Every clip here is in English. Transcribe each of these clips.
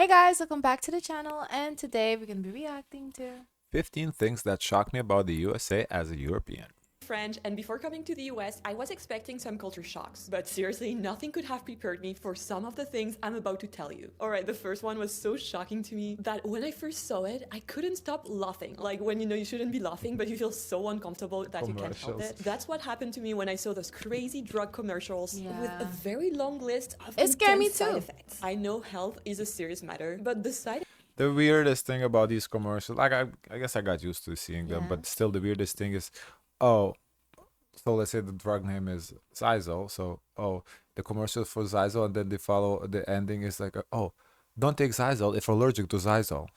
Hey guys, welcome back to the channel, and today we're gonna be reacting to 15 things that shocked me about the USA as a European. French, and before coming to the US, I was expecting some culture shocks. But seriously, nothing could have prepared me for some of the things I'm about to tell you. Alright, the first one was so shocking to me that when I first saw it, I couldn't stop laughing. Like when you know you shouldn't be laughing, but you feel so uncomfortable that you can't help it. That's what happened to me when I saw those crazy drug commercials with a very long list of It scared me side too. effects. I know health is a serious matter, but the side The weirdest thing about these commercials, like I guess I got used to seeing them, but still the weirdest thing is, oh, so let's say the drug name is Zyzol, so the commercial for Zyzol, and then they follow the ending is like, oh, don't take Zyzol if you're allergic to Zyzol.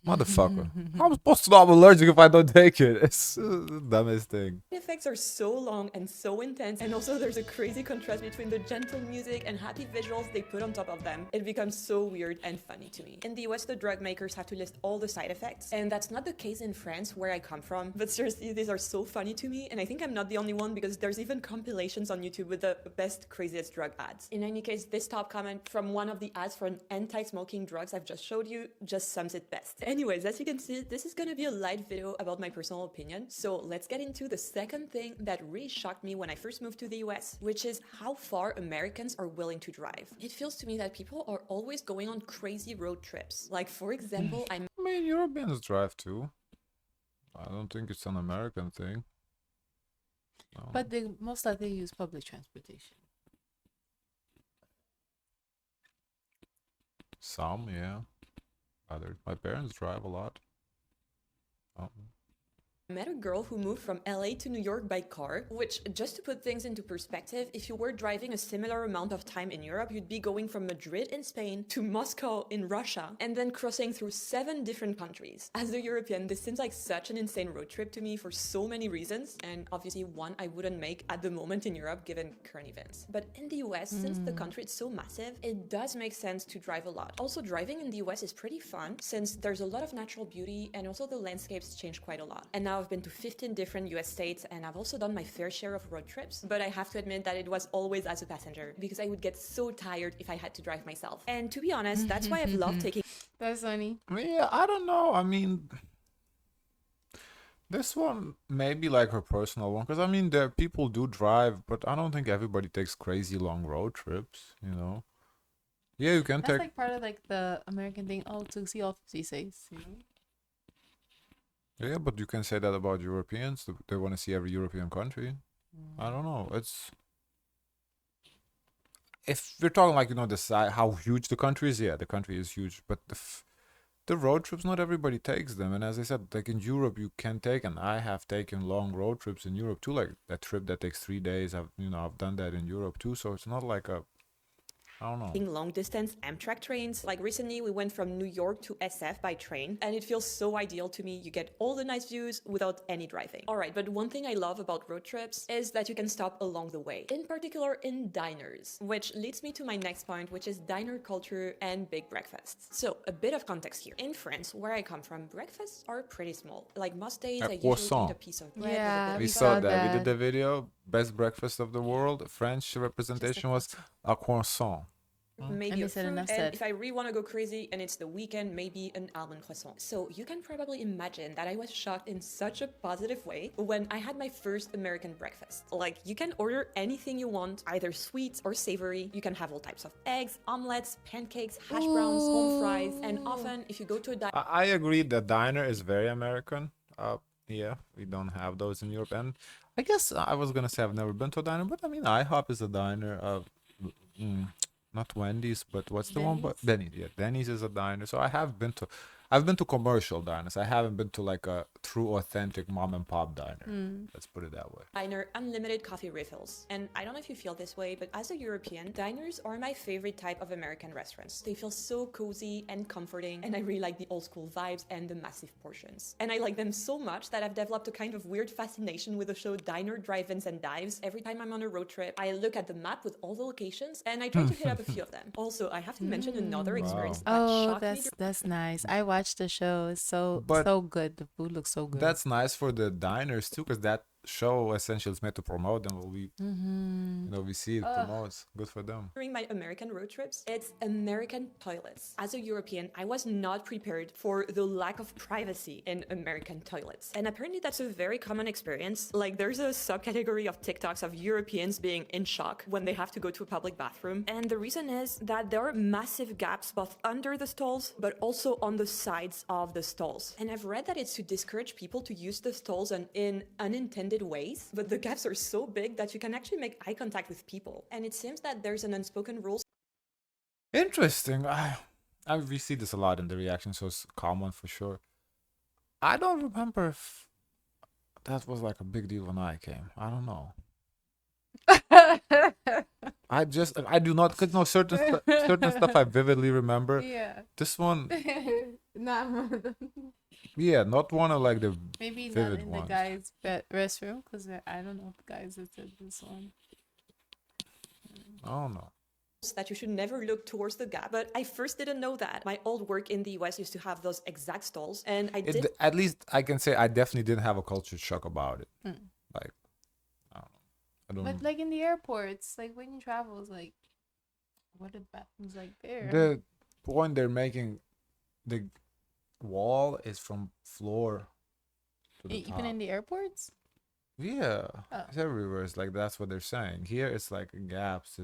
Motherfucker. I'm supposed to know I'm allergic if I don't take it. It's the dumbest thing. effects are so long and so intense, and also there's a crazy contrast between the gentle music and happy visuals they put on top of them. It becomes so weird and funny to me. In the US, the drug makers have to list all the side effects, and that's not the case in France, where I come from. But seriously, these are so funny to me, and I think I'm not the only one because there's even compilations on YouTube with the best, craziest drug ads. In any case, this top comment from one of the ads for an anti-smoking drugs I've just showed you just sums it best. Anyways, as you can see, this is gonna be a light video about my personal opinion, so let's get into the second thing that really shocked me when I first moved to the US, which is how far Americans are willing to drive. It feels to me that people are always going on crazy road trips. Like, for example, I mean, Europeans drive too. I don't think it's an American thing. No. But they most likely use public transportation. Some, yeah. My parents drive a lot. met a girl who moved from LA to New York by car, which, just to put things into perspective, if you were driving a similar amount of time in Europe, you'd be going from Madrid in Spain to Moscow in Russia, and then crossing through 7 different countries. As a European, this seems like such an insane road trip to me for so many reasons, and obviously one I wouldn't make at the moment in Europe given current events. But in the US, since the country is so massive, it does make sense to drive a lot. Also, driving in the US is pretty fun, since there's a lot of natural beauty, and also the landscapes change quite a lot. And now I've been to 15 different US states, and I've also done my fair share of road trips, but I have to admit that it was always as a passenger, because I would get so tired if I had to drive myself. And to be honest, that's why I've loved taking... That's funny. Yeah, I don't know. I mean, this one may be like her personal one, because I mean, there people do drive, but I don't think everybody takes crazy long road trips, you know? Yeah, you can That's take... like part of like the American thing, oh, to see all 50 states, you know? Yeah, but you can say that about Europeans. They want to see every European country. I don't know. It's... If we're talking like, you know, the size, how huge the country is, yeah, the country is huge. But the road trips, not everybody takes them. And as I said, like in Europe, you can take, and I have taken long road trips in Europe too. Like that trip that takes 3 days. I've done that in Europe too. So it's not like a... I don't know. long distance Amtrak trains. Like recently we went from New York to SF by train, and it feels so ideal to me. You get all the nice views without any driving. Alright, but one thing I love about road trips is that you can stop along the way, in particular in diners, which leads me to my next point, which is diner culture and big breakfasts. So a bit of context here. In France, where I come from, breakfasts are pretty small. Like most days I usually eat a piece of bread. Yeah, We saw that. We did the video, best breakfast of the world. French representation was a croissant. Maybe a fruit, and if I really want to go crazy and it's the weekend, maybe an almond croissant. So you can probably imagine that I was shocked in such a positive way when I had my first American breakfast. Like, you can order anything you want, either sweet or savory. You can have all types of eggs, omelets, pancakes, hash browns, home fries, and often if you go to a diner... I agree that diner is very American. Yeah, we don't have those in Europe. And I guess I was gonna say I've never been to a diner, but I mean, IHOP is a diner. Not Wendy's, but what's the one? But Denny's. Yeah, Denny's is a diner. So I've been to commercial diners. I haven't been to like a true authentic mom and pop diner. Let's put it that way. Diner unlimited coffee refills. And I don't know if you feel this way, but as a European, diners are my favorite type of American restaurants. They feel so cozy and comforting, and I really like the old school vibes and the massive portions. And I like them so much that I've developed a kind of weird fascination with the show Diner, Drive-Ins and Dives. Every time I'm on a road trip, I look at the map with all the locations and I try to hit up a few of them. Also, I have to mention another experience that shocked me. That's nice. I watched the show. It's so good. The food looks so good. That's nice for the diners too, because that show essentially is meant to promote them. We see it promotes. Good for them. During my American road trips, it's American toilets. As a European, I was not prepared for the lack of privacy in American toilets. And apparently that's a very common experience. Like there's a subcategory of TikToks of Europeans being in shock when they have to go to a public bathroom. And the reason is that there are massive gaps both under the stalls, but also on the sides of the stalls. And I've read that it's to discourage people to use the stalls in unintended ways, but the gaps are so big that you can actually make eye contact with people. And it seems that there's an unspoken rule. Interesting. We see this a lot in the reaction, so it's common for sure. I don't remember if that was like a big deal when I came. I don't know. I do not, because no certain stuff I vividly remember. Yeah. This one, Not one of them. yeah, not one of like the Maybe not vivid in ones. the guys' restroom, because I don't know if guys have said this one. I don't know. That you should never look towards the gap, but I first didn't know that. My old work in the US used to have those exact stalls, and At least I can say I definitely didn't have a culture shock about it. Like, I don't know. But like in the airports, like when you travel, it's like, what are the bathrooms like there? The point they're making, the wall is from floor to the Even top. in the airports? Yeah, Oh. it's everywhere. It's like that's what they're saying. Here it's like gaps.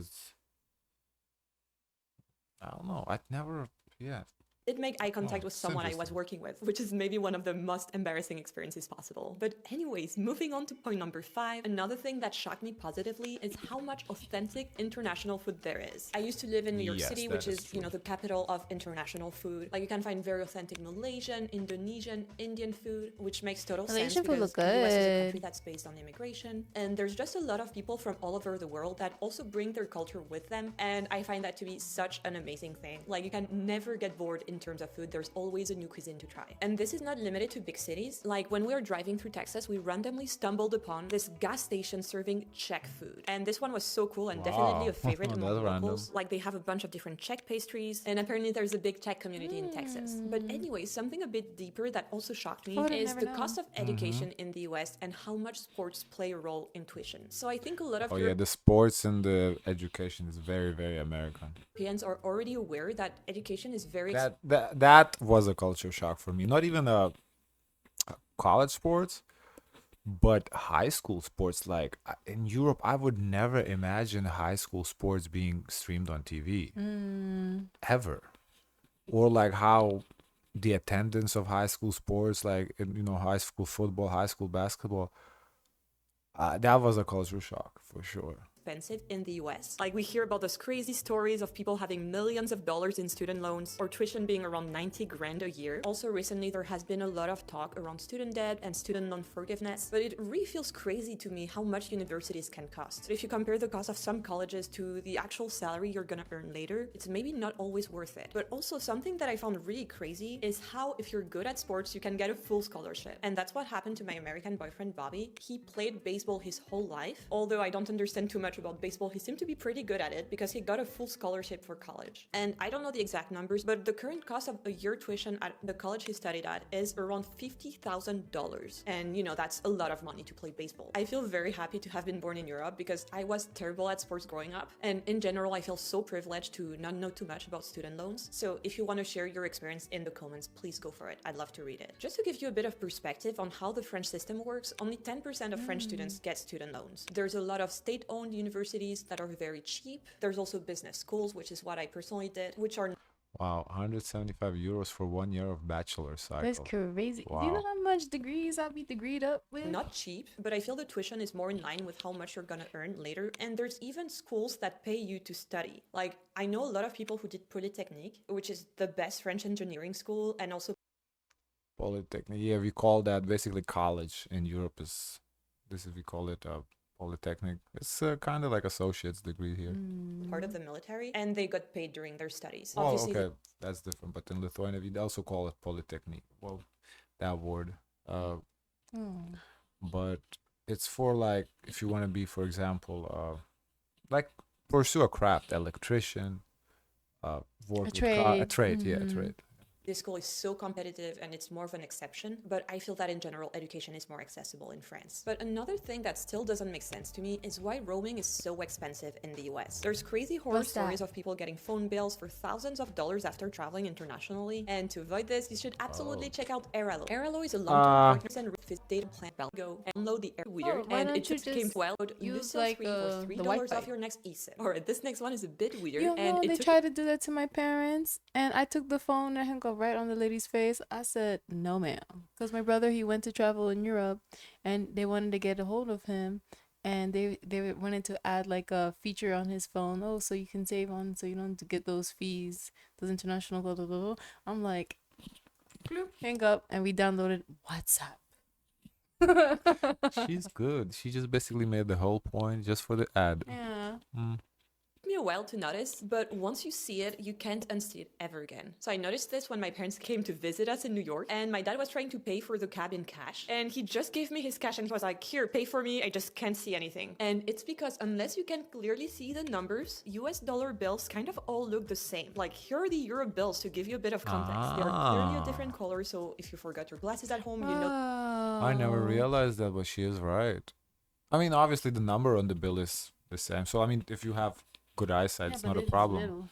I don't know. I'd never. Yeah. did make eye contact with it's someone I was interesting. working with, which is maybe one of the most embarrassing experiences possible. But anyways, moving on to point number 5, another thing that shocked me positively is how much authentic international food there is. I used to live in New York Yes, City, that which is is, true. the capital of international food. Like you can find very authentic Malaysian, Indonesian, Indian food, which makes total sense Malaysian food because look the US is a good. country that's based on immigration. And there's just a lot of people from all over the world that also bring their culture with them. And I find that to be such an amazing thing. Like you can never get bored in terms of food. There's always a new cuisine to try. And this is not limited to big cities. Like when we were driving through Texas, we randomly stumbled upon this gas station serving Czech food. And this one was so cool and definitely a Wow. favorite among That's random. locals. Like they have a bunch of different Czech pastries, and apparently there's a big Czech community in Texas. But anyway, something a bit deeper that also shocked me I would've is never the known. cost of education in the US and how much sports play a role in tuition. So I think a lot of Oh yeah, the sports and the education is very, very American. Europeans are already aware that education is very That was a culture shock for me. Not even college sports, but high school sports. Like in Europe, I would never imagine high school sports being streamed on TV ever, or like how the attendance of high school sports, like high school football, high school basketball. That was a culture shock for sure. expensive in the US. Like we hear about those crazy stories of people having millions of dollars in student loans or tuition being around 90 grand a year. Also recently there has been a lot of talk around student debt and student loan forgiveness, but it really feels crazy to me how much universities can cost. If you compare the cost of some colleges to the actual salary you're gonna earn later, it's maybe not always worth it. But also something that I found really crazy is how if you're good at sports, you can get a full scholarship. And that's what happened to my American boyfriend Bobby. He played baseball his whole life. Although I don't understand too much about baseball, he seemed to be pretty good at it because he got a full scholarship for college. And I don't know the exact numbers, but the current cost of a year tuition at the college he studied at is around $50,000. And that's a lot of money to play baseball. I feel very happy to have been born in Europe because I was terrible at sports growing up. And in general, I feel so privileged to not know too much about student loans. So if you want to share your experience in the comments, please go for it. I'd love to read it. Just to give you a bit of perspective on how the French system works, only 10% of French students get student loans. There's a lot of state-owned universities that are very cheap. There's also business schools, which is what I personally did, which are Wow, 175 euros for 1 year of bachelor cycle. That's crazy. Do you Wow. know how much degrees I'll be degreed up with? not cheap, but I feel the tuition is more in line with how much you're gonna earn later. And there's even schools that pay you to study. Like, I know a lot of people who did Polytechnique, which is the best French engineering school, and also Polytechnic. Yeah, we call that basically college in Europe. We call it polytechnic. It's kind of like associate's degree here. part of the military, and they got paid during their studies. Oh, Obviously, okay, that's different. But in Lithuania, we also call it polytechnic. Well, that word. But it's for like if you want to be, for example, like pursue a craft, electrician, work with a trade. trade. Yeah, a trade. This school is so competitive and it's more of an exception, but I feel that in general, education is more accessible in France. But another thing that still doesn't make sense to me is why roaming is so expensive in the US. There's crazy horror What's that? stories of people getting phone bills for thousands of dollars after traveling internationally, and to avoid this, you should absolutely check out Airalo. Airalo is a long-term partners and data plan. Go and download the Weird, why and don't it you just came just well. use, New like, free for the $3 Wi-Fi? off your next eSIM. Alright, this next one is a bit weird, You and know, it they took tried to do that to my parents, and I took the phone and hung up right on the lady's face. I said, no, ma'am. Because my brother, he went to travel in Europe, and they wanted to get a hold of him, and they wanted to add like a feature on his phone. Oh, so you can save on, so you don't have to get those fees, those international, blah, blah, blah, blah. I'm like, bloop, hang up, and we downloaded WhatsApp. She's good. She just basically made the whole point just for the ad. Yeah. took me a while to notice, but once you see it, you can't unsee it ever again. So I noticed this when my parents came to visit us in New York, and my dad was trying to pay for the cab in cash, and he just gave me his cash and he was like, here, pay for me, I just can't see anything. And it's because unless you can clearly see the numbers, US dollar bills kind of all look the same. Like, here are the euro bills to give you a bit of context. They are clearly a different color, so if you forgot your glasses at home, you know. I never realized that, but she is right. I mean, obviously the number on the bill is the same. So I mean, if you have good eyesight, it's not a problem.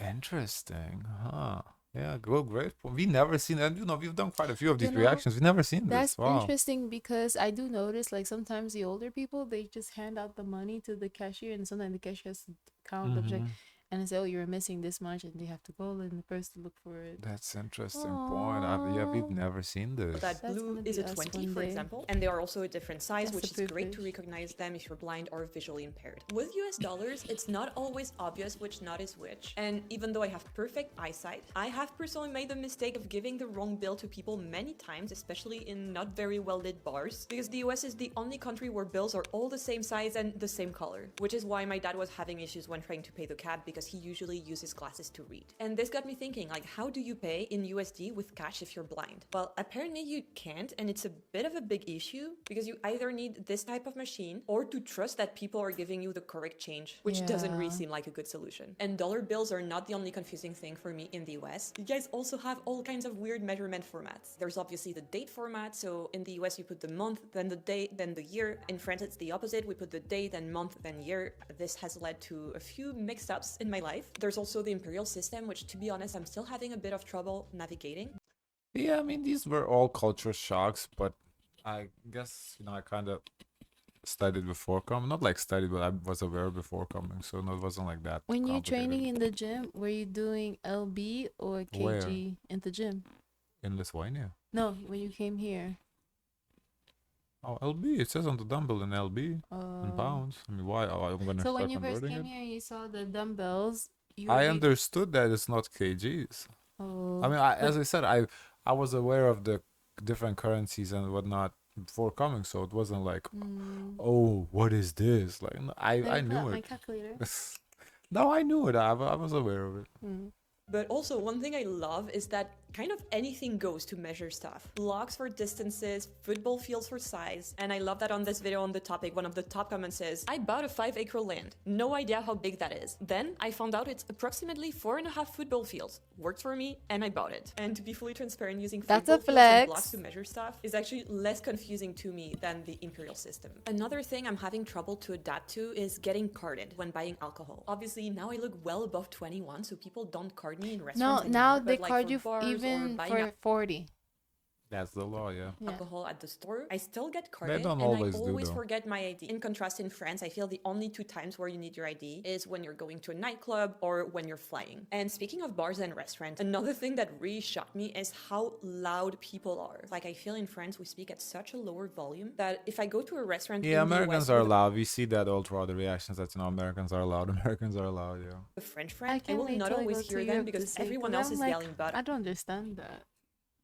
Interesting, huh? Yeah, go great. We never seen, and we've done quite a few of these reactions. We've never seen this. That's interesting because I do notice, like, sometimes the older people, they just hand out the money to the cashier, and sometimes the cashier has to count the check and say, oh, you're missing this much, and they have to go in the purse to look for it. That's interesting point. Yeah, we've never seen this. That blue is a 20, for example, and they are also a different size, which is great to recognize them if you're blind or visually impaired. With US dollars, it's not always obvious which knot is which, and even though I have perfect eyesight, I have personally made the mistake of giving the wrong bill to people many times, especially in not very well lit bars, because the US is the only country where bills are all the same size and the same color, which is why my dad was having issues when trying to pay the cab because he usually uses glasses to read. And this got me thinking, like, how do you pay in USD with cash if you're blind? Well, apparently you can't, and it's a bit of a big issue because you either need this type of machine or to trust that people are giving you the correct change, which doesn't really seem like a good solution. And dollar bills are not the only confusing thing for me in the US. You guys also have all kinds of weird measurement formats. There's obviously the date format, so in the US you put the month, then the date, then the year. In France it's the opposite, we put the date, then month, then year. This has led to a few mix-ups in my life. There's also the imperial system, which, to be honest, I'm still having a bit of trouble navigating. Yeah, I mean, these were all culture shocks, but I guess, I kind of studied before coming. Not like studied, but I was aware before coming, so no, it wasn't like that. When you're training in the gym, were you doing LB or KG Where? in the gym? In Lithuania. No, when you came here. Oh, LB. It says on the dumbbell in LB in pounds. I mean, why? Oh, I'm gonna So start when you first converting came it. here, you saw the dumbbells. I understood that it's not kgs. Oh, I mean, as I said, I was aware of the different currencies and whatnot before coming, so it wasn't like, oh, what is this? Like, I knew my it. calculator. No, I knew it. I was aware of it. But also, one thing I love is that kind of anything goes to measure stuff. Blocks for distances, football fields for size, and I love that on this video on the topic, one of the top comments says, I bought a 5-acre land. No idea how big that is. Then I found out it's approximately 4.5 football fields. Worked for me, and I bought it. And to be fully transparent, using football fields and blocks to measure stuff is actually less confusing to me than the imperial system. Another thing I'm having trouble to adapt to is getting carded when buying alcohol. Obviously, now I look well above 21, so people don't card me in restaurants anymore, now but they like card you bars even or for 40. That's the law, yeah. alcohol at the store, I still get carded, don't and always I do, always though. forget my ID. In contrast, in France, I feel the only 2 times where you need your ID is when you're going to a nightclub or when you're flying. And speaking of bars and restaurants, another thing that really shocked me is how loud people are. Like, I feel in France we speak at such a lower volume that if I go to a restaurant Yeah, in the Americans US are with loud. We see that all throughout the reactions that, Americans are loud. Americans are loud, yeah. a French friend, I will not always hear them because everyone else is yelling, but I don't understand that.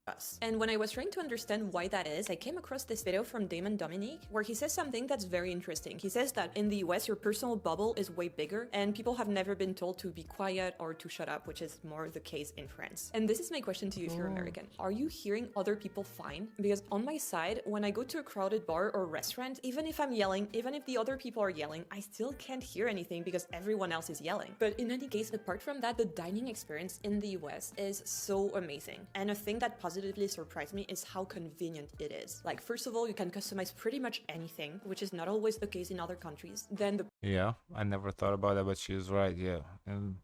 us. And when I was trying to understand why that is, I came across this video from Damon Dominique where he says something that's very interesting. He says that in the US, your personal bubble is way bigger and people have never been told to be quiet or to shut up, which is more the case in France. And this is my question to you if you're American. Are you hearing other people fine? Because on my side, when I go to a crowded bar or restaurant, even if I'm yelling, even if the other people are yelling, I still can't hear anything because everyone else is yelling. But in any case, apart from that, the dining experience in the US is so amazing. And a thing that positively surprised me is how convenient it is. Like, first of all, you can customize pretty much anything, which is not always the case in other countries. Then the Yeah, I never thought about that, but she's right. Yeah, and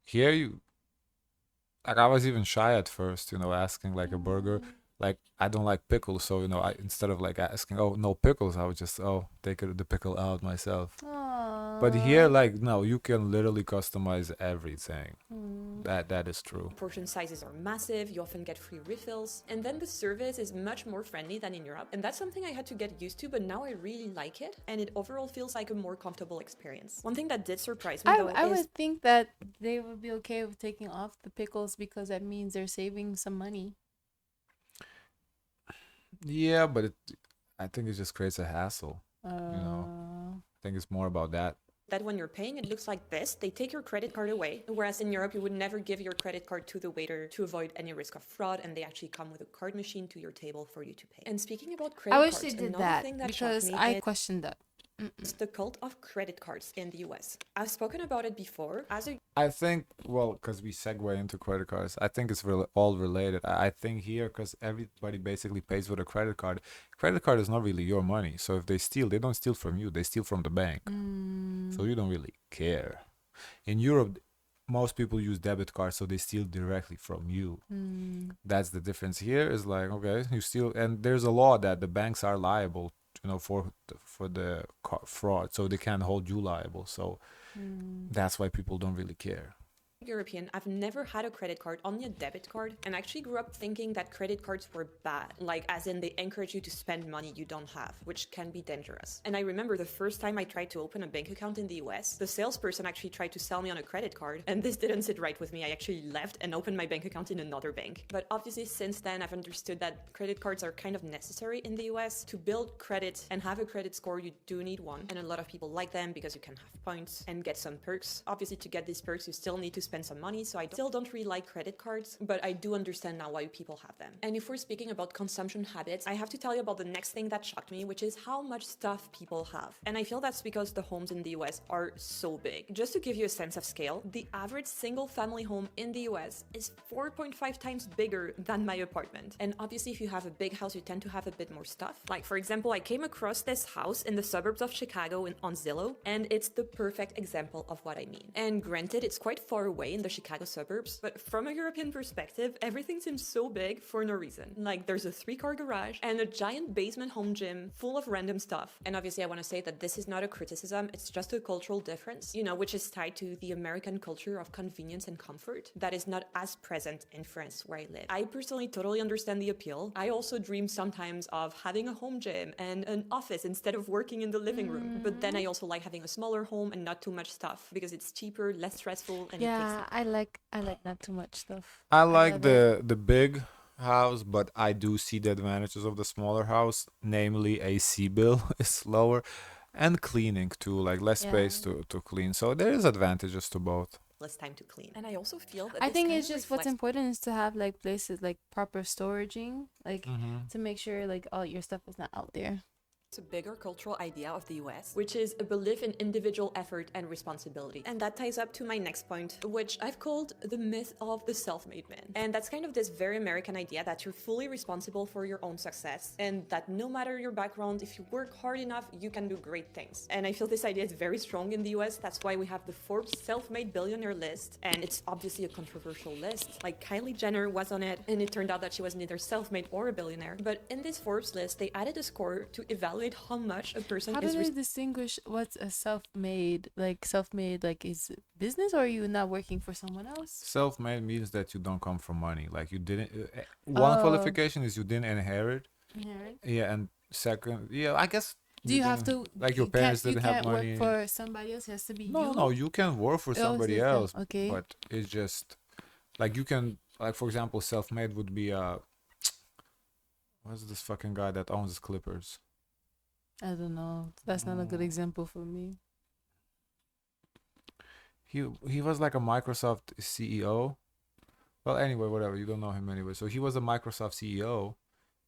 here you like I was even shy at first, asking like a burger. Like I don't like pickles, so I instead of like asking, oh no pickles, I would just take the pickle out myself. But here, like no, you can literally customize everything. That is true. portion sizes are massive, you often get free refills, and then the service is much more friendly than in Europe. And that's something I had to get used to, but now I really like it, and it overall feels like a more comfortable experience. One thing that did surprise me though I is would think that they would be okay with taking off the pickles because that means they're saving some money. Yeah, but I think it just creates a hassle. Uh, I think it's more about that. that when you're paying, it looks like this. They take your credit card away, whereas in Europe, you would never give your credit card to the waiter to avoid any risk of fraud, and they actually come with a card machine to your table for you to pay. And speaking about credit I wish cards, they did another that thing that because shocked me I is questioned that. the cult of credit cards in the US. I've spoken about it before. As a I think, well, because we segue into credit cards, I think it's all related. I think here, because everybody basically pays with a credit card. Credit card is not really your money. So if they steal, they don't steal from you. They steal from the bank. So you don't really care. In Europe, most people use debit cards, so they steal directly from you. That's the difference. Here is like, okay, you steal, and there's a law that the banks are liable, for the fraud, so they can't hold you liable. So that's why people don't really care. European, I've never had a credit card, only a debit card, and I actually grew up thinking that credit cards were bad, like as in they encourage you to spend money you don't have, which can be dangerous. And I remember the first time I tried to open a bank account in the US, the salesperson actually tried to sell me on a credit card, and this didn't sit right with me. I actually left and opened my bank account in another bank. But obviously since then, I've understood that credit cards are kind of necessary in the US. To build credit and have a credit score, you do need one, and a lot of people like them because you can have points and get some perks. Obviously, to get these perks, you still need to spend some money, so I still don't really like credit cards, but I do understand now why people have them. And if we're speaking about consumption habits, I have to tell you about the next thing that shocked me, which is how much stuff people have. And I feel that's because the homes in the US are so big. Just to give you a sense of scale, the average single family home in the US is 4.5 times bigger than my apartment. And obviously, if you have a big house, you tend to have a bit more stuff. Like, for example, I came across this house in the suburbs of Chicago on Zillow, and it's the perfect example of what I mean. And granted, it's quite far away in the Chicago suburbs, but from a European perspective, everything seems so big for no reason. Like, there's a 3-car garage and a giant basement home gym full of random stuff. And obviously, I want to say that this is not a criticism, it's just a cultural difference, which is tied to the American culture of convenience and comfort that is not as present in France where I live. I personally totally understand the appeal. I also dream sometimes of having a home gym and an office instead of working in the living room. But then I also like having a smaller home and not too much stuff because it's cheaper, less stressful, and it Yeah, I like not too much stuff. I like love it. the big house, but I do see the advantages of the smaller house, namely AC bill is lower and cleaning too, like less space Yeah. to clean. So there is advantages to both. less time to clean. And I also feel that I this think kind it's of just what's reflects important is to have like places like proper storaging, like to make sure like all your stuff is not out there. a bigger cultural idea of the US, which is a belief in individual effort and responsibility. And that ties up to my next point, which I've called the myth of the self-made man. And that's kind of this very American idea that you're fully responsible for your own success, and that no matter your background, if you work hard enough, you can do great things. And I feel this idea is very strong in the US. That's why we have the Forbes self-made billionaire list, and it's obviously a controversial list. Like, Kylie Jenner was on it, and it turned out that she was neither self-made or a billionaire. But in this Forbes list, they added a score to evaluate how much a person How do is they distinguish what's a self-made? Like self-made, like is it business, or are you not working for someone else? Self-made means that you don't come from money. Like you didn't. One qualification is you didn't inherit. Inherent. Yeah, and second, yeah, I guess. Do you have to like your you parents can't, didn't you have can't money? work for somebody else? It has to be No, you. no, you can work for somebody it's else, okay. but it's just like you can, like for example, self-made would be What's this fucking guy that owns Clippers? I don't know. That's not a good example for me. He was like a Microsoft CEO. Well, anyway, whatever. You don't know him anyway. So he was a Microsoft CEO,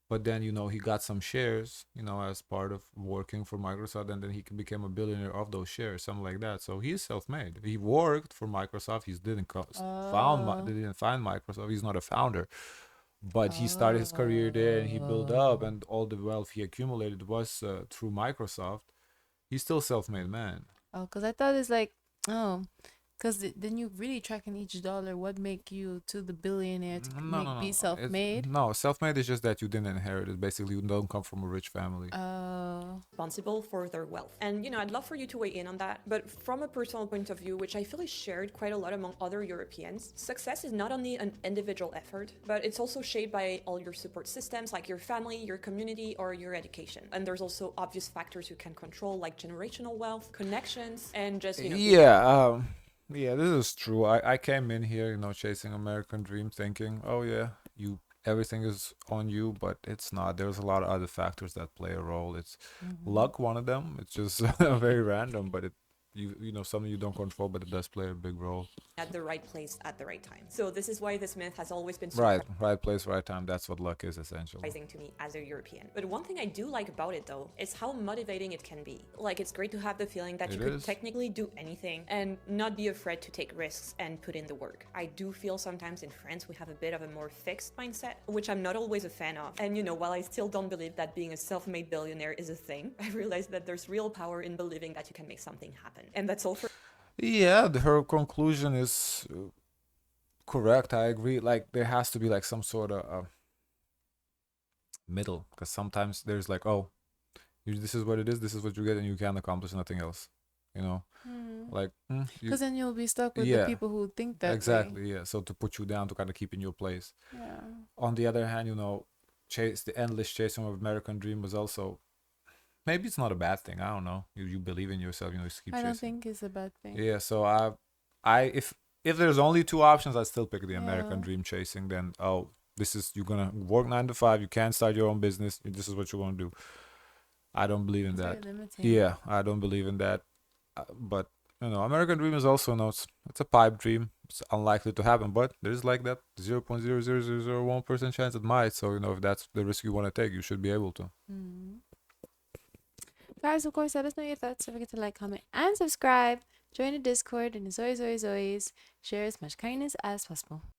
but then he got some shares, as part of working for Microsoft, and then he became a billionaire of those shares, something like that. So he's self-made. He worked for Microsoft. He didn't Oh. they didn't find Microsoft. He's not a founder, but he started his career there and he built up, Oh. and all the wealth he accumulated was through Microsoft. He's still self-made man. Oh, because I thought it's like, oh, because then you really tracking each dollar. What make you to the billionaire to No, no, make be no. self-made? No, self-made is just that you didn't inherit it. Basically, you don't come from a rich family. Oh. Responsible for their wealth. And I'd love for you to weigh in on that. But from a personal point of view, which I feel is shared quite a lot among other Europeans, success is not only an individual effort, but it's also shaped by all your support systems, like your family, your community, or your education. And there's also obvious factors you can control, like generational wealth, connections, and just, Yeah, this is true. I came in here, chasing American dream, thinking, oh yeah, everything is on you, but it's not. There's a lot of other factors that play a role. It's Mm-hmm. luck, one of them. It's just very random, but something you don't control, but it does play a big role. at the right place at the right time. So this is why this myth has always been Right, right place, right time. That's what luck is essentially. surprising to me as a European. But one thing I do like about it though is how motivating it can be. Like it's great to have the feeling that It you could is. technically do anything and not be afraid to take risks and put in the work. I do feel sometimes in France we have a bit of a more fixed mindset, which I'm not always a fan of. And while I still don't believe that being a self-made billionaire is a thing, I realize that there's real power in believing that you can make something happen. And that's all for Yeah, her conclusion is correct. I agree. Like there has to be like some sort of middle, because sometimes there's like, oh, this is what it is, this is what you get, and you can't accomplish nothing else. You know, like Because then you'll be stuck with the yeah, people who think that way. exactly, yeah. So to put you down, to kind of keep in your place. Yeah. On the other hand, chase the endless chasing of American dream was also, maybe it's not a bad thing. I don't know. You believe in yourself, just keep I don't chasing. think it's a bad thing. Yeah. So I if there's only two options, I still pick the American Yeah. dream chasing. Then this is, you're gonna work 9 to 5. You can't start your own business. This is what you want to do. I don't believe in It's very that. limiting. Yeah, I don't believe in that. But American dream is also, it's a pipe dream. It's unlikely to happen, but there's like that 0.00001% chance it might. So if that's the risk you want to take, you should be able to. Mm. Guys, of course, let us know your thoughts. Don't forget to like, comment, and subscribe. Join the Discord, and as always, share as much kindness as possible.